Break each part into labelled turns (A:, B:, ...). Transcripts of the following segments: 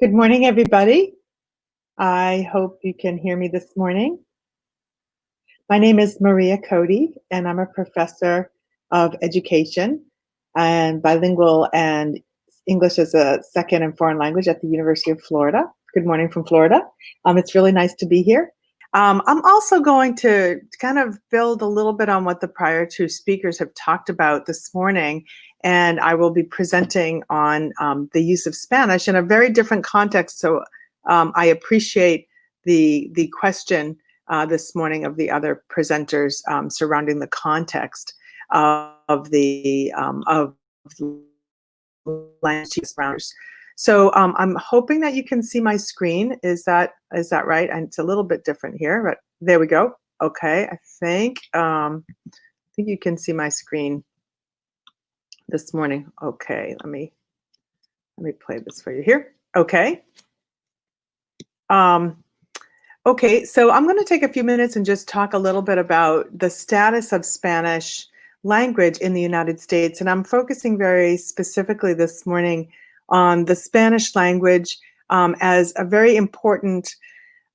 A: Good morning, everybody. I hope you can hear me this morning. My name is Maria Coady, and I'm a professor of education and bilingual and English as a second and foreign language at the University of Florida. Good morning from Florida. It's really nice to be here. I'm also going to kind of build a little bit on what the prior two speakers have talked about this morning, and I will be presenting on the use of Spanish in a very different context. So I appreciate the question this morning of the other presenters surrounding the context of the language surrounders. So I'm hoping that you can see my screen. Is that right? And it's a little bit different here, but there we go. Okay, I think you can see my screen this morning. Okay, let me play this for you here. Okay. Okay, so I'm going to take a few minutes and just talk a little bit about the status of Spanish language in the United States. And I'm focusing very specifically this morning on the Spanish language as a very important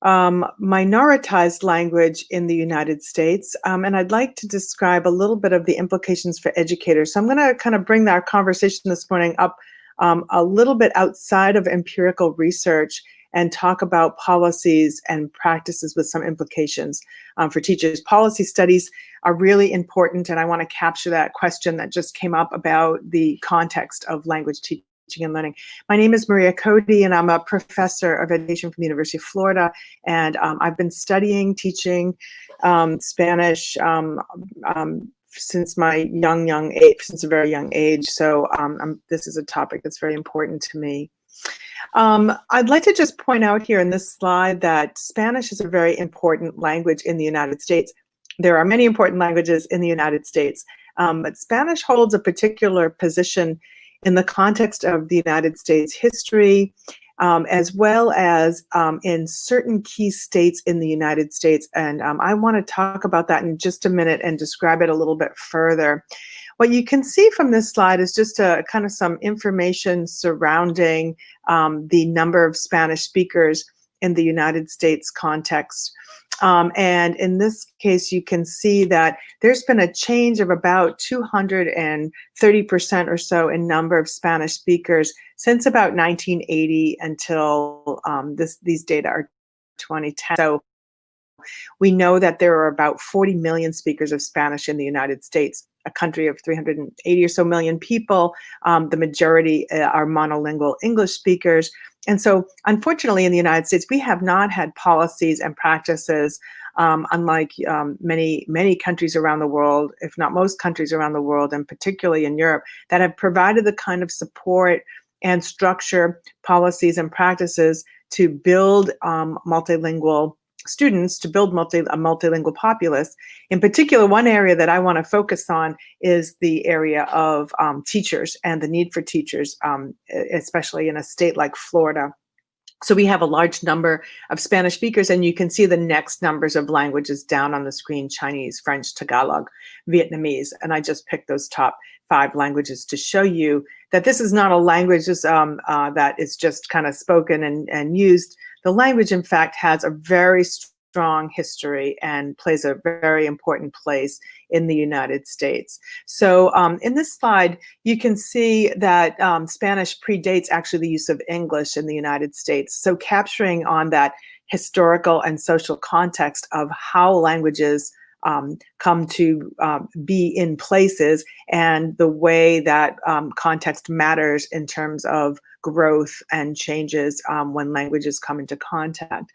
A: minoritized language in the United States. And I'd like to describe a little bit of the implications for educators. So I'm going to kind of bring our conversation this morning up a little bit outside of empirical research and talk about policies and practices with some implications for teachers. Policy studies are really important, and I want to capture that question that just came up about the context of language teaching and learning. My name is Maria Coady, and I'm a professor of education from the University of Florida, and I've been studying, teaching Spanish since my young age, since a very young age. So this is a topic that's very important to me. I'd like to just point out here in this slide that Spanish is a very important language in the United States. There are many important languages in the United States, but Spanish holds a particular position in the context of the United States history, as well as in certain key states in the United States. And I want to talk about that in just a minute and describe it a little bit further. What you can see from this slide is just kind of some information surrounding the number of Spanish speakers in the United States context. And in this case, you can see that there's been a change of about 230% or so in number of Spanish speakers since about 1980 until these data are 2010. So we know that there are about 40 million speakers of Spanish in the United States, a country of 380 or so million people. The majority are monolingual English speakers. And so, unfortunately, in the United States, we have not had policies and practices, unlike many countries around the world, if not most countries around the world, and particularly in Europe, that have provided the kind of support and structure, policies and practices to build multilingual students, to build a multilingual populace. In particular, one area that I want to focus on is the area of teachers and the need for teachers, especially in a state like Florida. So we have a large number of Spanish speakers, and you can see the next numbers of languages down on the screen: Chinese, French, Tagalog, Vietnamese. And I just picked those top 5 languages to show you that this is not a language that is just kind of spoken and used. The language, in fact, has a very strong history and plays a very important place in the United States. So in this slide, you can see that Spanish predates actually the use of English in the United States. So capturing on that historical and social context of how languages come to be in places, and the way that context matters in terms of growth and changes when languages come into contact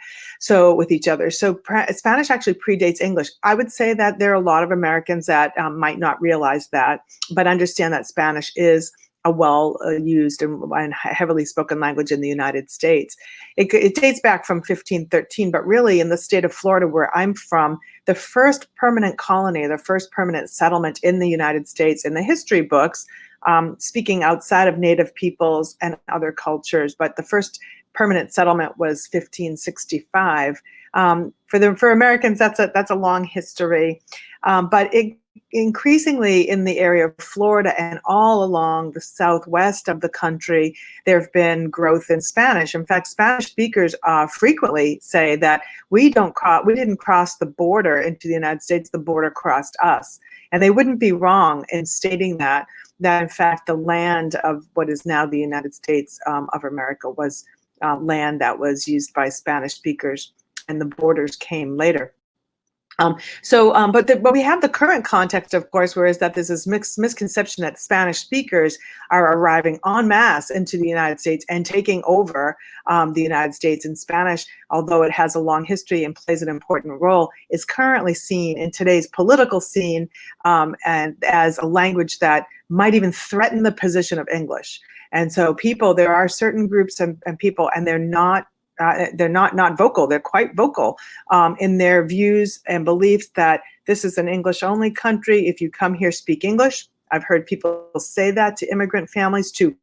A: with each other. So Spanish actually predates English. I would say that there are a lot of Americans that might not realize that, but understand that Spanish is a well-used and heavily spoken language in the United States. It dates back from 1513, but really in the state of Florida, where I'm from, the first permanent colony, the first permanent settlement in the United States in the history books, speaking outside of native peoples and other cultures, but the first permanent settlement was 1565. For Americans, that's a long history, but it increasingly in the area of Florida and all along the southwest of the country, there have been growth in Spanish. In fact, Spanish speakers frequently say that we didn't cross the border into the United States, the border crossed us. And they wouldn't be wrong in stating that in fact the land of what is now the United States of America was land that was used by Spanish speakers, and the borders came later. But we have the current context, of course, whereas that there's this misconception that Spanish speakers are arriving en masse into the United States and taking over the United States. And Spanish, although it has a long history and plays an important role, is currently seen in today's political scene and as a language that might even threaten the position of English. And so there are certain groups and people, and they're not vocal. They're quite vocal in their views and beliefs that this is an English-only country. If you come here, speak English. I've heard people say that to immigrant families, to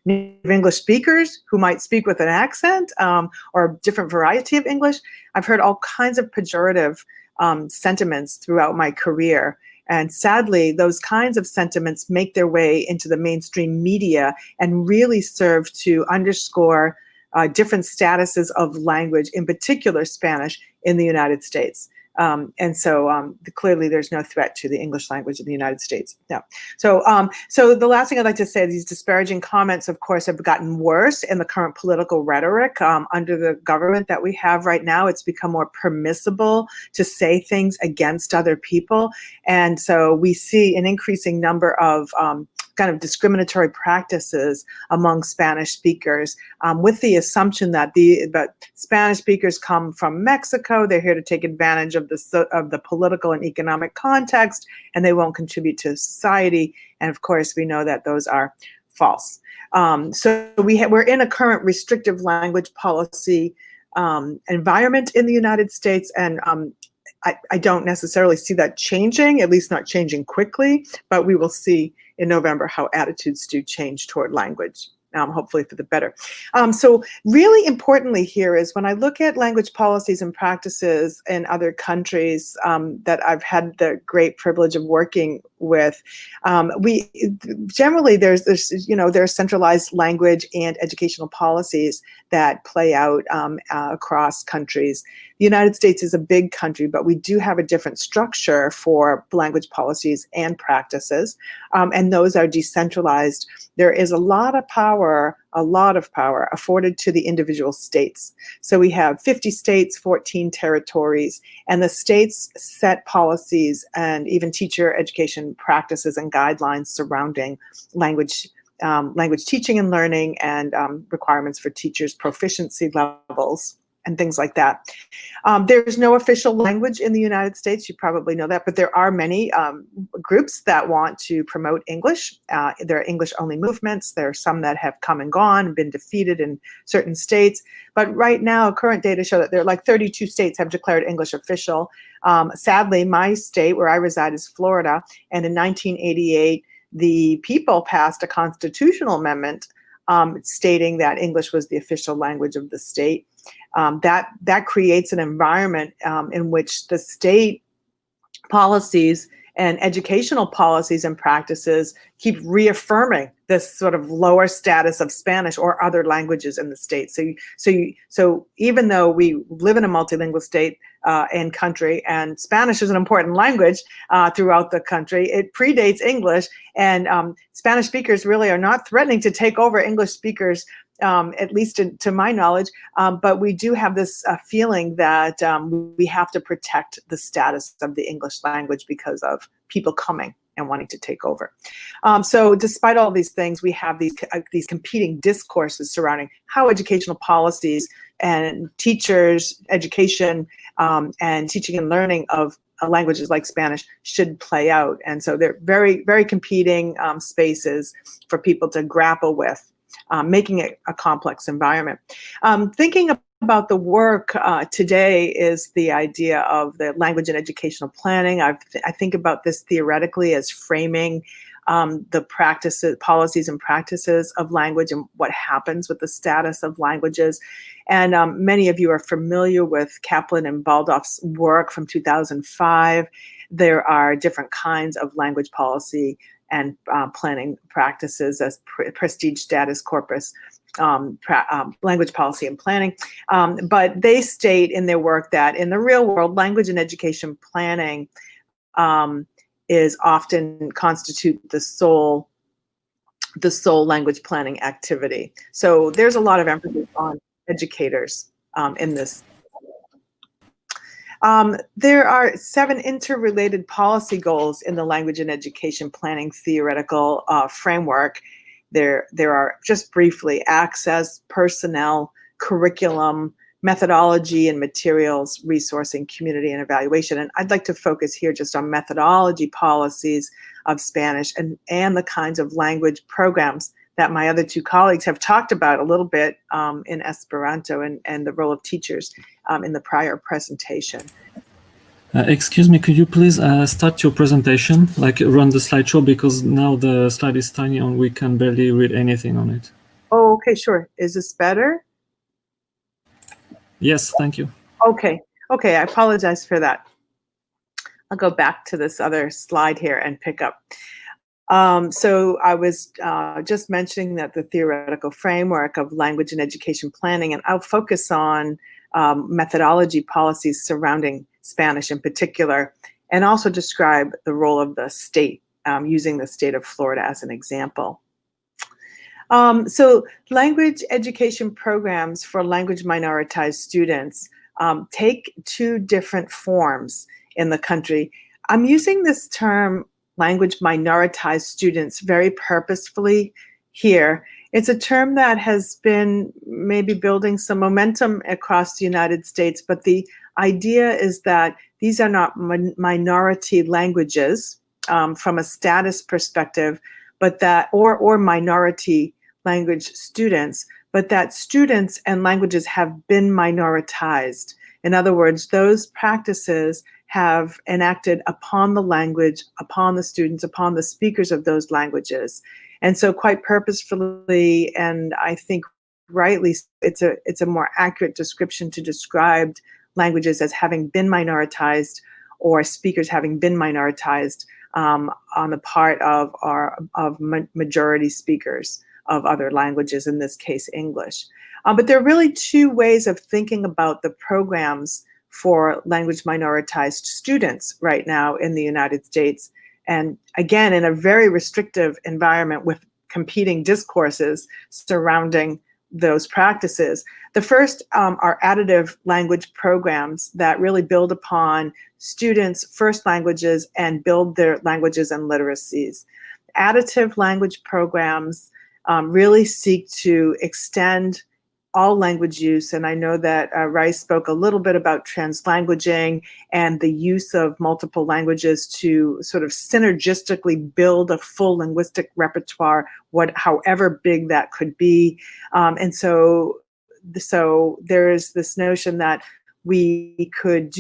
A: native English speakers who might speak with an accent or a different variety of English. I've heard all kinds of pejorative sentiments throughout my career. And sadly, those kinds of sentiments make their way into the mainstream media and really serve to underscore different statuses of language, in particular Spanish, in the United States. And so clearly there's no threat to the English language in the United States. No. So the last thing I'd like to say, these disparaging comments, of course, have gotten worse in the current political rhetoric. Under the government that we have right now, it's become more permissible to say things against other people. And so we see an increasing number of kind of discriminatory practices among Spanish speakers, with the assumption that Spanish speakers come from Mexico, they're here to take advantage of the political and economic context, and they won't contribute to society. And of course, we know that those are false. So we're in a current restrictive language policy environment in the United States, and I don't necessarily see that changing, at least not changing quickly, but we will see in November how attitudes do change toward language, hopefully for the better. So really importantly here is when I look at language policies and practices in other countries that I've had the great privilege of working with, we generally there's centralized language and educational policies that play out across countries. The United States is a big country, but we do have a different structure for language policies and practices, and those are decentralized. There is a lot of power afforded to the individual states. So we have 50 states, 14 territories, and the states set policies and even teacher education practices and guidelines surrounding language teaching and learning, and requirements for teachers' proficiency levels and things like that. There's no official language in the United States. You probably know that, but there are many groups that want to promote English. There are English-only movements. There are some that have come and gone, been defeated in certain states. But right now, current data show that there are like 32 states have declared English official. Sadly, my state where I reside is Florida, and in 1988, the people passed a constitutional amendment stating that English was the official language of the state. That creates an environment in which the state policies and educational policies and practices keep reaffirming this sort of lower status of Spanish or other languages in the state. So even though we live in a multilingual state and country, and Spanish is an important language throughout the country, it predates English, and Spanish speakers really are not threatening to take over English speakers, at least to my knowledge, but we do have this feeling that we have to protect the status of the English language because of people coming and wanting to take over. So despite all these things, we have these competing discourses surrounding how educational policies and teachers' education and teaching and learning of languages like Spanish should play out. And so they're very, very competing spaces for people to grapple with, making it a complex environment. Thinking about the work today is the idea of the language and educational planning. I think about this theoretically as framing the practices, policies and practices of language and what happens with the status of languages. And many of you are familiar with Kaplan and Baldauf's work from 2005. There are different kinds of language policy and planning practices as prestige status corpus, language policy and planning. But they state in their work that in the real world, language and education planning is often constitute the sole language planning activity. So there's a lot of emphasis on educators in this. There are 7 interrelated policy goals in the language and education planning theoretical framework. There are, just briefly, access, personnel, curriculum, methodology and materials, resourcing, community, and evaluation. And I'd like to focus here just on methodology policies of Spanish and the kinds of language programs that my other 2 colleagues have talked about a little bit in Esperanto and the role of teachers in the prior presentation.
B: Excuse me, could you please start your presentation, like run the slideshow, because now the slide is tiny and we can barely read anything on it.
A: Oh, okay, sure. Is this better?
B: Yes, thank you.
A: Okay, I apologize for that. I'll go back to this other slide here and pick up. So I was just mentioning that the theoretical framework of language and education planning, and I'll focus on methodology policies surrounding Spanish in particular, and also describe the role of the state, using the state of Florida as an example. So language education programs for language minoritized students take 2 different forms in the country. I'm using this term language minoritized students very purposefully here. It's a term that has been maybe building some momentum across the United States, but the idea is that these are not minority languages from a status perspective, but that, or minority language students, but that students and languages have been minoritized. In other words, those practices have enacted upon the language, upon the students, upon the speakers of those languages. And so quite purposefully, and I think rightly, it's a more accurate description to describe languages as having been minoritized, or speakers having been minoritized on the part of majority speakers of other languages, in this case English. But there are really 2 ways of thinking about the programs for language minoritized students right now in the United States. And again, in a very restrictive environment with competing discourses surrounding those practices. The first are additive language programs that really build upon students' first languages and build their languages and literacies. Additive language programs really seek to extend all language use, and I know that Rice spoke a little bit about translanguaging and the use of multiple languages to sort of synergistically build a full linguistic repertoire, however big that could be. And so there is this notion that we could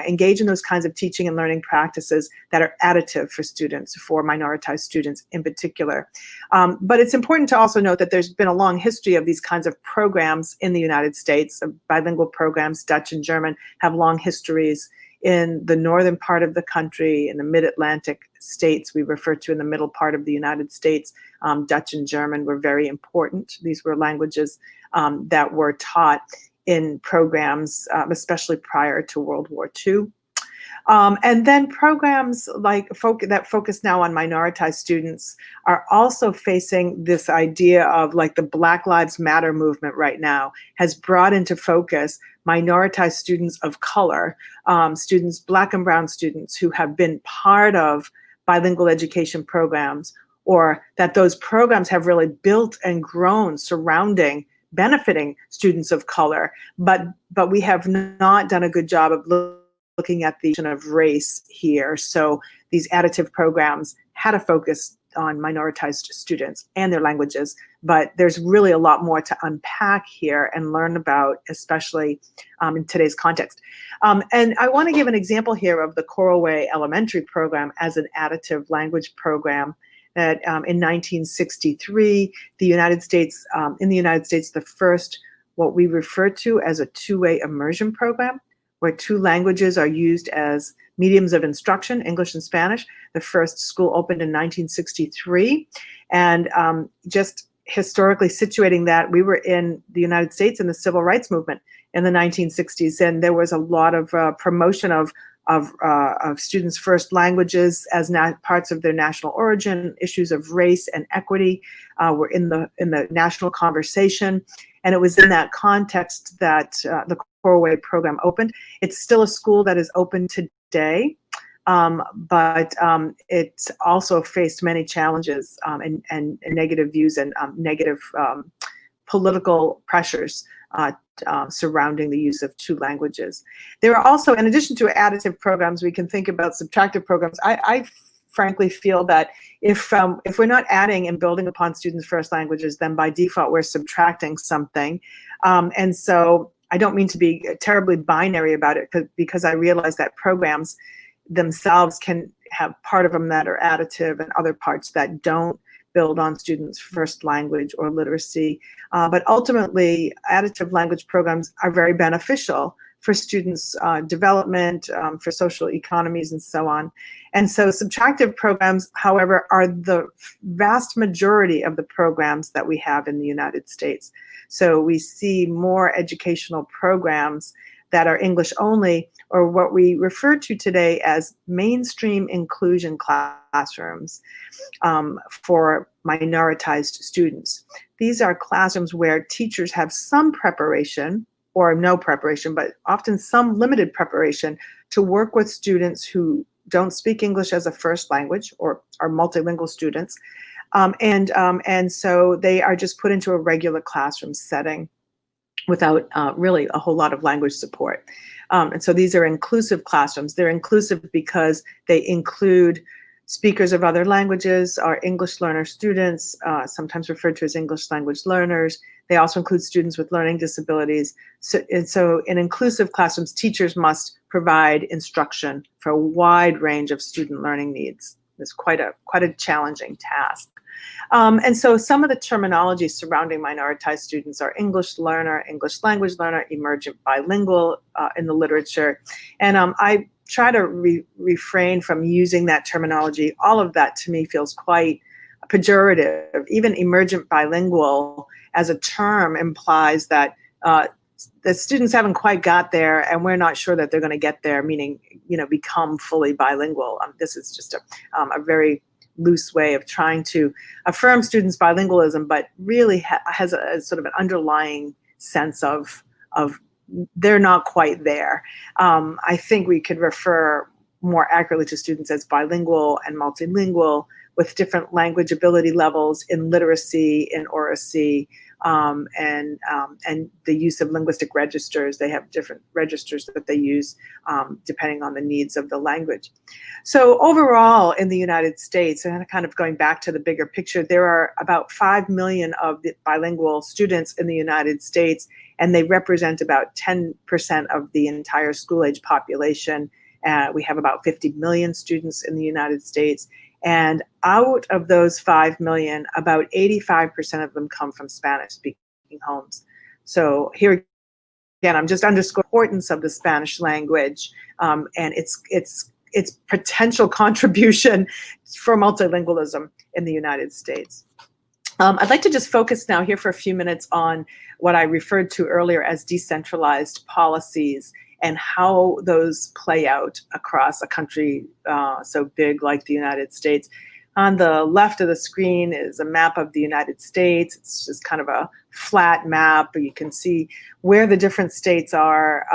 A: engage in those kinds of teaching and learning practices that are additive for students, for minoritized students in particular. But it's important to also note that there's been a long history of these kinds of programs in the United States. Bilingual programs, Dutch and German, have long histories in the northern part of the country, in the mid-Atlantic states we refer to in the middle part of the United States. Dutch and German were very important. These were languages that were taught in programs, especially prior to World War II. And then programs like that focus now on minoritized students are also facing this idea of, like, the Black Lives Matter movement right now has brought into focus minoritized students of color, students, Black and brown students who have been part of bilingual education programs, or that those programs have really built and grown surrounding benefiting students of color, but we have not done a good job of looking at the question of race here. So these additive programs had a focus on minoritized students and their languages, but there's really a lot more to unpack here and learn about, especially in today's context. And I want to give an example here of the Coral Way Elementary program as an additive language program that in 1963, the United States, the first what we refer to as a two-way immersion program, where two languages are used as mediums of instruction, English and Spanish. The first school opened in 1963. And just historically situating that, we were in the United States in the civil rights movement in the 1960s, and there was a lot of promotion of students' first languages as parts of their national origin. Issues of race and equity were in the national conversation, and it was in that context that the Core program opened. It's still a school that is open today, but it's also faced many challenges and negative views and negative political pressures surrounding the use of two languages. There are also, in addition to additive programs, we can think about subtractive programs. I frankly feel that if we're not adding and building upon students' first languages, then by default we're subtracting something. And so I don't mean to be terribly binary about it, because I realize that programs themselves can have part of them that are additive and other parts that don't build on students' first language or literacy. But ultimately, additive language programs are very beneficial for students' development, for social economies, and so on. And so subtractive programs, however, are the vast majority of the programs that we have in the United States. So we see more educational programs that are English only, or what we refer to today as mainstream inclusion classrooms for minoritized students. These are classrooms where teachers have some preparation, or no preparation, but often some limited preparation to work with students who don't speak English as a first language or are multilingual students. And so they are just put into a regular classroom setting without really a whole lot of language support. And so these are inclusive classrooms. They're inclusive because they include speakers of other languages, our English learner students, sometimes referred to as English language learners. They also include students with learning disabilities. So in inclusive classrooms, teachers must provide instruction for a wide range of student learning needs. It's quite a challenging task. And so some of the terminology surrounding minoritized students are English learner, English language learner, emergent bilingual in the literature. And I try to refrain from using that terminology. All of that to me feels quite pejorative. Even emergent bilingual as a term implies that the students haven't quite got there, and we're not sure that they're going to get there, meaning, become fully bilingual. This is just a very loose way of trying to affirm students' bilingualism, but really has a sort of an underlying sense of they're not quite there. I think we could refer more accurately to students as bilingual and multilingual with different language ability levels in literacy, in oracy, and the use of linguistic registers. They have different registers that they use depending on the needs of the language. So overall in the United States, and kind of going back to the bigger picture, there are about 5 million of the bilingual students in the United States, and they represent about 10% of the entire school-age population. We have about 50 million students in the United States. And out of those 5 million, about 85% of them come from Spanish-speaking homes. So here again, I'm just underscoring the importance of the Spanish language and its potential contribution for multilingualism in the United States. I'd like to just focus now here for a few minutes on what I referred to earlier as decentralized policies and how those play out across a country so big like the United States. On the left of the screen is a map of the United States. It's just kind of a flat map. You can see where the different states are,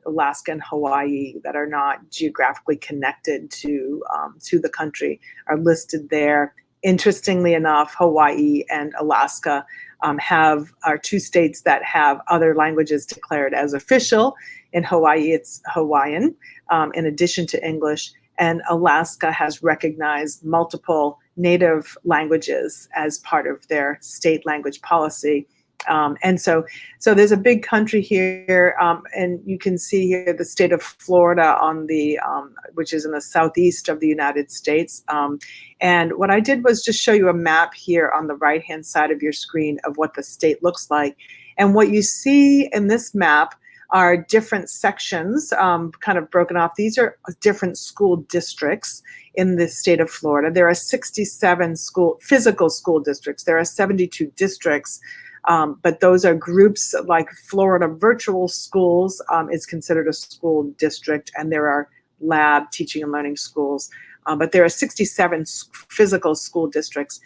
A: Alaska and Hawaii, that are not geographically connected to the country are listed there. Interestingly enough, Hawaii and Alaska are two states that have other languages declared as official. In Hawaii, it's Hawaiian, in addition to English, and Alaska has recognized multiple native languages as part of their state language policy. And so there's a big country here, and you can see here the state of Florida on the, which is in the southeast of the United States. And what I did was just show you a map here on the right-hand side of your screen of what the state looks like. And what you see in this map are different sections, kind of broken off. These are different school districts in the state of Florida. There are 67 physical school districts. There are 72 districts. But those are groups like Florida Virtual Schools is considered a school district, and there are lab teaching and learning schools. But there are 67 physical school districts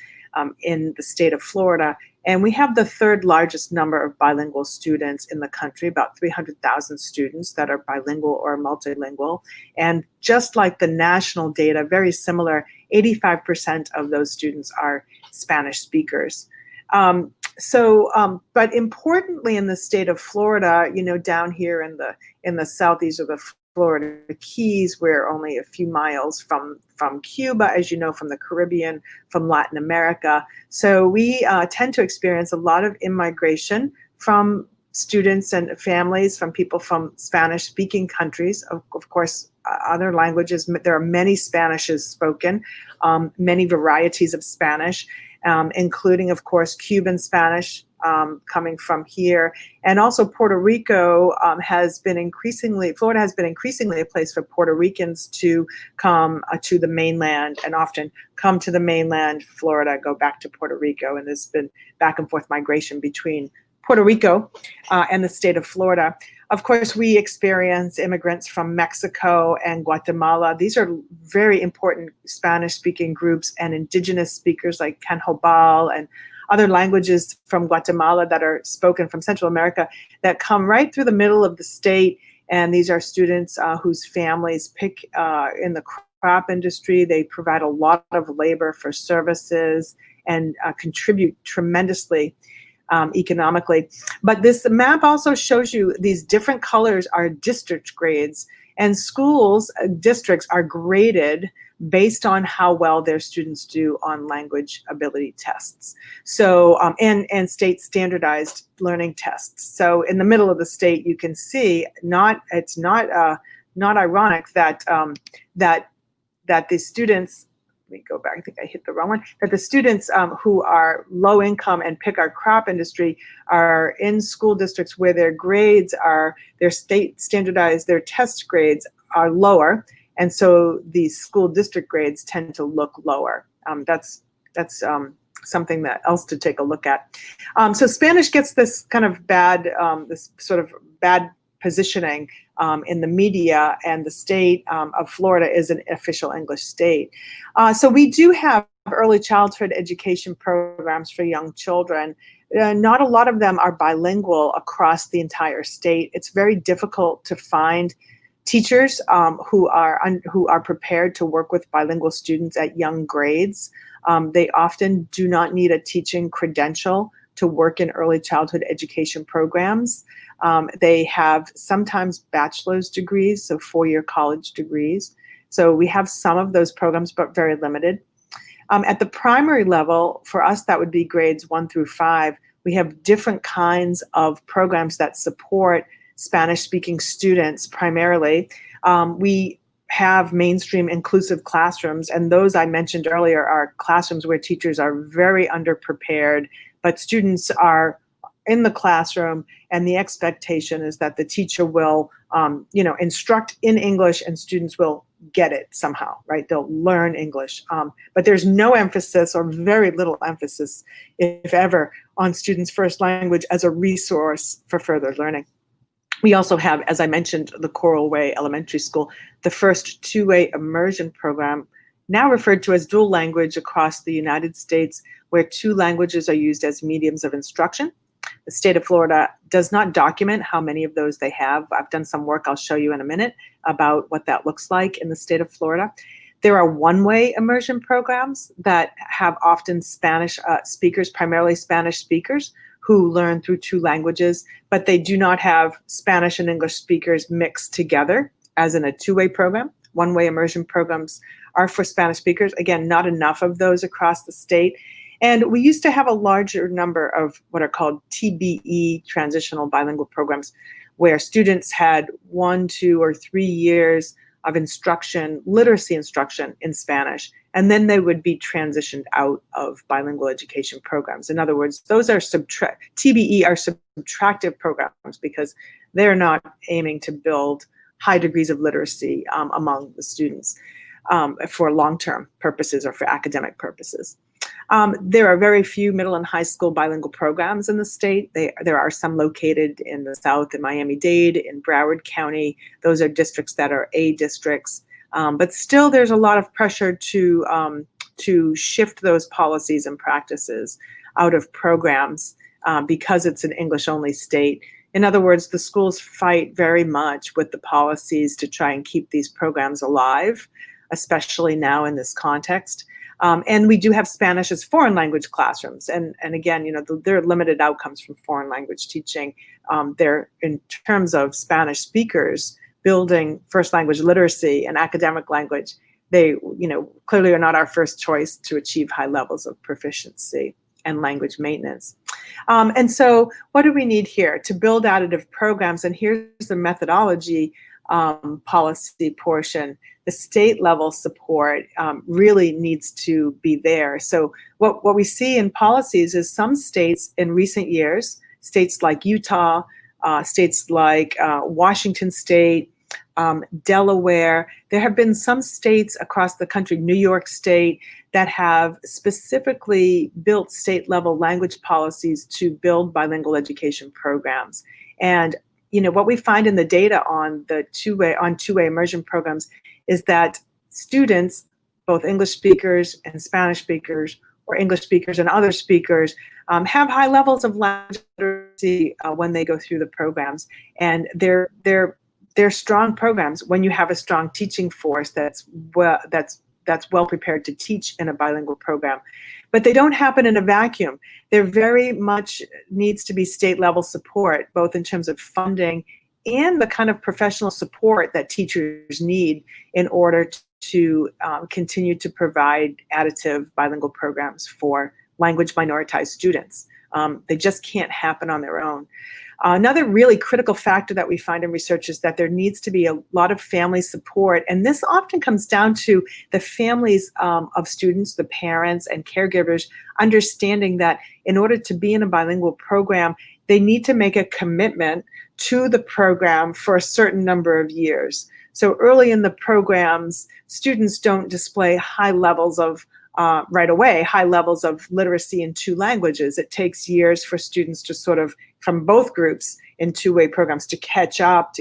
A: in the state of Florida. And we have the third largest number of bilingual students in the country, about 300,000 students that are bilingual or multilingual. And just like the national data, very similar, 85% of those students are Spanish speakers. But importantly, in the state of Florida, down here in the southeast of the Florida Keys, we're only a few miles from Cuba, as you know, from the Caribbean, from Latin America. So we tend to experience a lot of immigration from students and families, from people from Spanish-speaking countries. Of course, other languages, there are many Spanishes spoken, many varieties of Spanish, including, of course, Cuban Spanish coming from here. And also Puerto Rico Florida has been increasingly a place for Puerto Ricans to come to the mainland, and often come to the mainland, Florida, go back to Puerto Rico. And there's been back and forth migration between Puerto Rico and the state of Florida. Of course, we experience immigrants from Mexico and Guatemala. These are very important Spanish-speaking groups, and indigenous speakers like Canjobal and other languages from Guatemala that are spoken from Central America that come right through the middle of the state. And these are students whose families pick in the crop industry. They provide a lot of labor for services and contribute tremendously economically. But this map also shows you these different colors are district grades, and schools, districts are graded based on how well their students do on language ability tests. So, and state standardized learning tests. So in the middle of the state, you can see it's not ironic that that the students, let me go back, I think I hit the wrong one, that the students who are low income and pick our crop industry are in school districts where their grades are, their state standardized, their test grades are lower. And so these school district grades tend to look lower. That's something else to take a look at. So Spanish gets this kind of bad, this sort of bad positioning in the media, and the state of Florida is an official English state. So we do have early childhood education programs for young children. Not a lot of them are bilingual across the entire state. It's very difficult to find teachers who are prepared to work with bilingual students at young grades. They often do not need a teaching credential to work in early childhood education programs. They have sometimes bachelor's degrees, so 4-year college degrees. So we have some of those programs, but very limited. At the primary level, for us, that would be grades 1 through 5. We have different kinds of programs that support Spanish-speaking students primarily. We have mainstream inclusive classrooms, and those I mentioned earlier are classrooms where teachers are very underprepared, but students are in the classroom, and the expectation is that the teacher will instruct in English, and students will get it somehow, right? They'll learn English. But there's no emphasis, or very little emphasis, if ever, on students' first language as a resource for further learning. We also have, as I mentioned, the Coral Way Elementary School, the first two-way immersion program, now referred to as dual language across the United States, where 2 languages are used as mediums of instruction. The state of Florida does not document how many of those they have. I've done some work I'll show you in a minute about what that looks like in the state of Florida. There are one-way immersion programs that have often Spanish speakers, primarily Spanish speakers, who learn through 2 languages, but they do not have Spanish and English speakers mixed together as in a 2-way program. One-way immersion programs are for Spanish speakers. Again, not enough of those across the state. And we used to have a larger number of what are called TBE, transitional bilingual programs, where students had 1, 2, or 3 years of instruction, literacy instruction in Spanish, and then they would be transitioned out of bilingual education programs. In other words, those are TBE are subtractive programs because they're not aiming to build high degrees of literacy among the students for long-term purposes or for academic purposes. There are very few middle and high school bilingual programs in the state. There are some located in the South, in Miami-Dade, in Broward County. Those are districts that are A districts. But still, there's a lot of pressure to shift those policies and practices out of programs because it's an English-only state. In other words, the schools fight very much with the policies to try and keep these programs alive, especially now in this context. And we do have Spanish as foreign language classrooms. And again, there are limited outcomes from foreign language teaching. They're, in terms of Spanish speakers, building first language literacy and academic language, they clearly are not our first choice to achieve high levels of proficiency and language maintenance. And so what do we need here to build additive programs? And here's the methodology policy portion. The state level support really needs to be there. So what we see in policies is some states in recent years, states like Utah, states like Washington State, Delaware, there have been some states across the country, New York State, that have specifically built state level language policies to build bilingual education programs. And what we find in the data on the two-way immersion programs is that students, both English speakers and Spanish speakers, or English speakers and other speakers, have high levels of language literacy when they go through the programs. And they're strong programs when you have a strong teaching force that's well prepared to teach in a bilingual program. But they don't happen in a vacuum. There very much needs to be state level support, both in terms of funding and the kind of professional support that teachers need in order to continue to provide additive bilingual programs for language minoritized students. They just can't happen on their own. Another really critical factor that we find in research is that there needs to be a lot of family support, and this often comes down to the families of students, the parents and caregivers, understanding that in order to be in a bilingual program, they need to make a commitment to the program for a certain number of years. So early in the programs, students don't display high levels of right away, high levels of literacy in 2 languages. It takes years for students to sort of, from both groups in two-way programs, to catch up,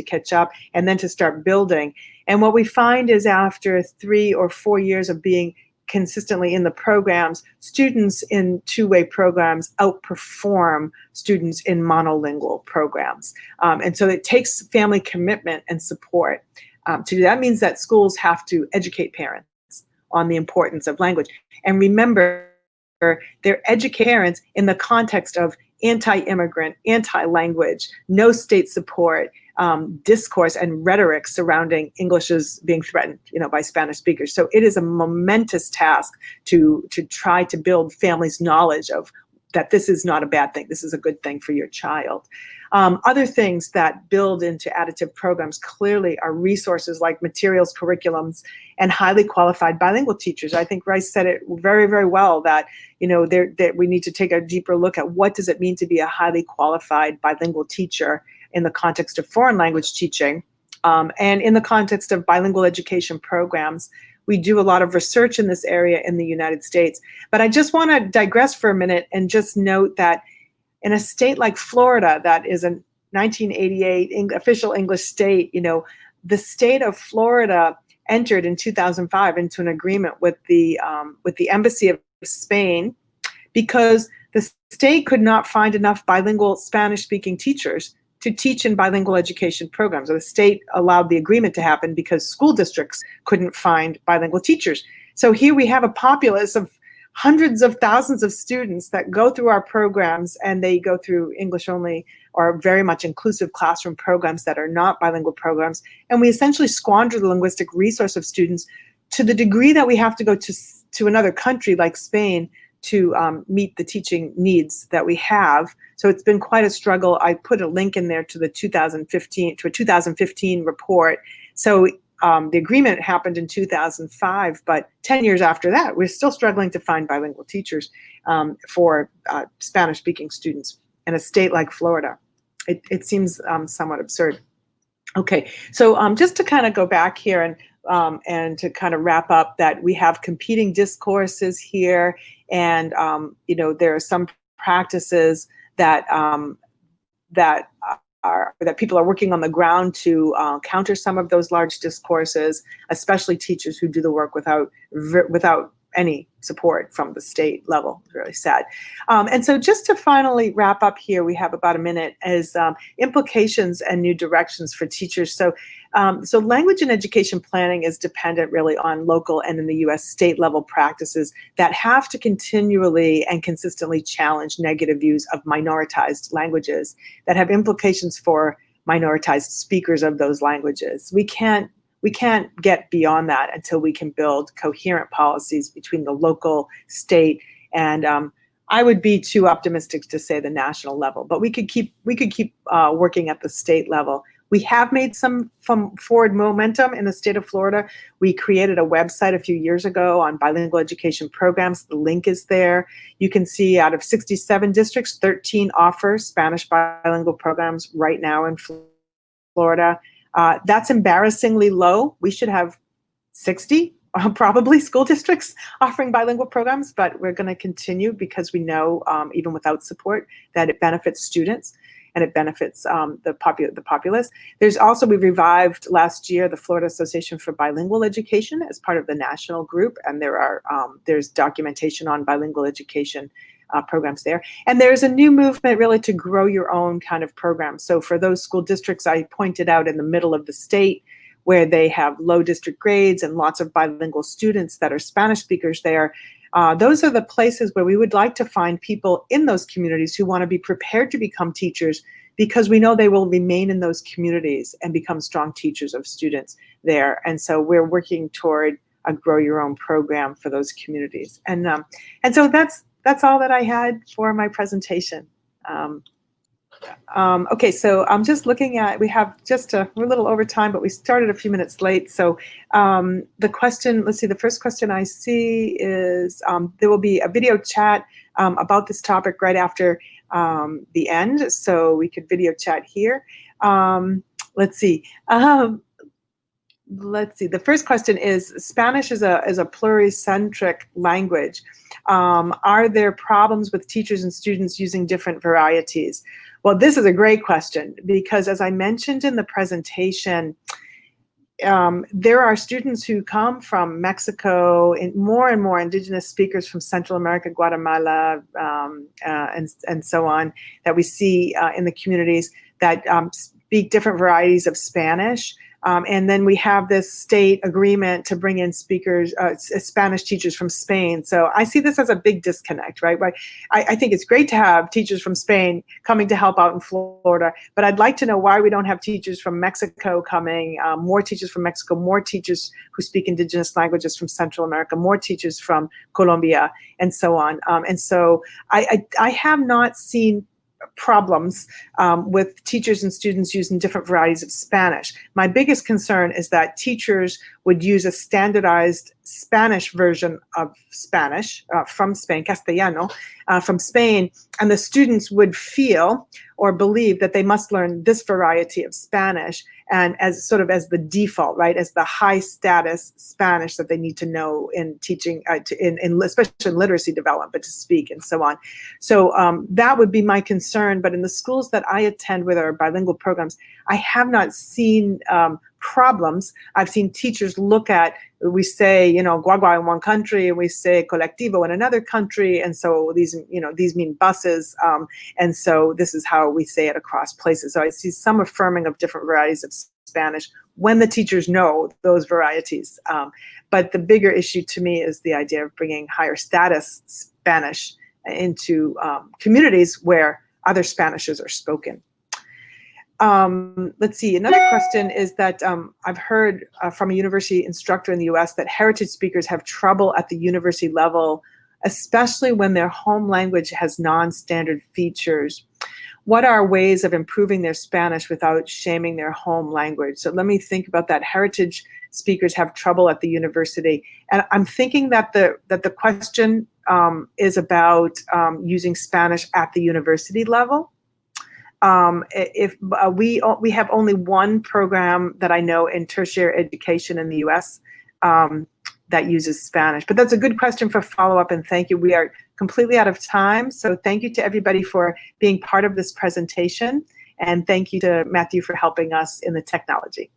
A: and then to start building. And what we find is after 3 or 4 years of being consistently in the programs, students in two-way programs outperform students in monolingual programs. And so it takes family commitment and support to do that. That means that schools have to educate parents on the importance of language. And remember, they're educating parents in the context of anti-immigrant, anti-language, no state support, discourse and rhetoric surrounding English as being threatened, by Spanish speakers. So it is a momentous task to try to build families' knowledge of that this is not a bad thing. This is a good thing for your child. Other things that build into additive programs clearly are resources like materials, curriculums, and highly qualified bilingual teachers. I think Rice said it very, very well that, that we need to take a deeper look at what does it mean to be a highly qualified bilingual teacher in the context of foreign language teaching, and in the context of bilingual education programs. We do a lot of research in this area in the United States. But I just want to digress for a minute and just note that in a state like Florida, that is a 1988 official English state, the state of Florida entered in 2005 into an agreement with the Embassy of Spain because the state could not find enough bilingual Spanish-speaking teachers to teach in bilingual education programs. So the state allowed the agreement to happen because school districts couldn't find bilingual teachers. So here we have a populace of hundreds of thousands of students that go through our programs, and they go through English only or very much inclusive classroom programs that are not bilingual programs. And we essentially squander the linguistic resource of students to the degree that we have to go to another country like Spain meet the teaching needs that we have. So it's been quite a struggle. I put a link in there to a 2015 report. So the agreement happened in 2005, but 10 years after that, we're still struggling to find bilingual teachers for Spanish-speaking students in a state like Florida. It seems somewhat absurd. Okay, so just to kind of go back here and to kind of wrap up, that we have competing discourses here, and there are some practices that that people are working on the ground to counter some of those large discourses, especially teachers who do the work without any support from the state level. It's really sad. And so just to finally wrap up here, we have about a minute, is implications and new directions for teachers. So language and education planning is dependent really on local and in the US state level practices that have to continually and consistently challenge negative views of minoritized languages that have implications for minoritized speakers of those languages. We can't get beyond that until we can build coherent policies between the local, state, and I would be too optimistic to say the national level, but we could keep working at the state level. We have made some forward momentum in the state of Florida. We created a website a few years ago on bilingual education programs. The link is there. You can see out of 67 districts, 13 offer Spanish bilingual programs right now in Florida. That's embarrassingly low. We should have 60 probably school districts offering bilingual programs, but we're going to continue because we know even without support that it benefits students and it benefits the populace. There's also, we revived last year the Florida Association for Bilingual Education as part of the national group, and there's documentation on bilingual education programs there. And there's a new movement really to grow your own kind of program. So for those school districts I pointed out in the middle of the state, where they have low district grades and lots of bilingual students that are Spanish speakers there, those are the places where we would like to find people in those communities who want to be prepared to become teachers, because we know they will remain in those communities and become strong teachers of students there. And so we're working toward a grow your own program for those communities. And so that's all that I had for my presentation. Okay, so I'm just looking at, we're a little over time, but we started a few minutes late. So the question, let's see, the first question I see is, there will be a video chat about this topic right after the end. So we could video chat here. Let's see. The first question is, Spanish is a pluricentric language. Are there problems with teachers and students using different varieties? Well, this is a great question, because as I mentioned in the presentation, there are students who come from Mexico, and more indigenous speakers from Central America, Guatemala, and so on, that we see in the communities that speak different varieties of Spanish. And then we have this state agreement to bring in speakers, Spanish teachers from Spain. So I see this as a big disconnect, right? I think it's great to have teachers from Spain coming to help out in Florida, but I'd like to know why we don't have teachers from Mexico coming, more teachers from Mexico, more teachers who speak indigenous languages from Central America, more teachers from Colombia, and so on. And so I have not seen problems with teachers and students using different varieties of Spanish. My biggest concern is that teachers would use a standardized Spanish version of Spanish from Spain, Castellano, from Spain, and the students would feel or believe that they must learn this variety of Spanish, and as sort of as the default, right, as the high status Spanish that they need to know in teaching, especially in literacy development, but to speak and so on. So that would be my concern. But in the schools that I attend with our bilingual programs, I have not seen problems. I've seen teachers look at, we say, guagua in one country, and we say colectivo in another country, and so these mean buses, and so this is how we say it across places. So I see some affirming of different varieties of Spanish when the teachers know those varieties. But the bigger issue to me is the idea of bringing higher status Spanish into communities where other Spanishes are spoken. Let's see, another question is that I've heard from a university instructor in the US that heritage speakers have trouble at the university level especially when their home language has non-standard features? What are ways of improving their Spanish without shaming their home language? So let me think about that. Heritage speakers have trouble at the university. And I'm thinking that the question is about using Spanish at the university level. If we have only one program that I know in tertiary education in the U.S. That uses Spanish, but that's a good question for follow-up, and thank you. We are completely out of time, so thank you to everybody for being part of this presentation, and thank you to Matthew for helping us in the technology.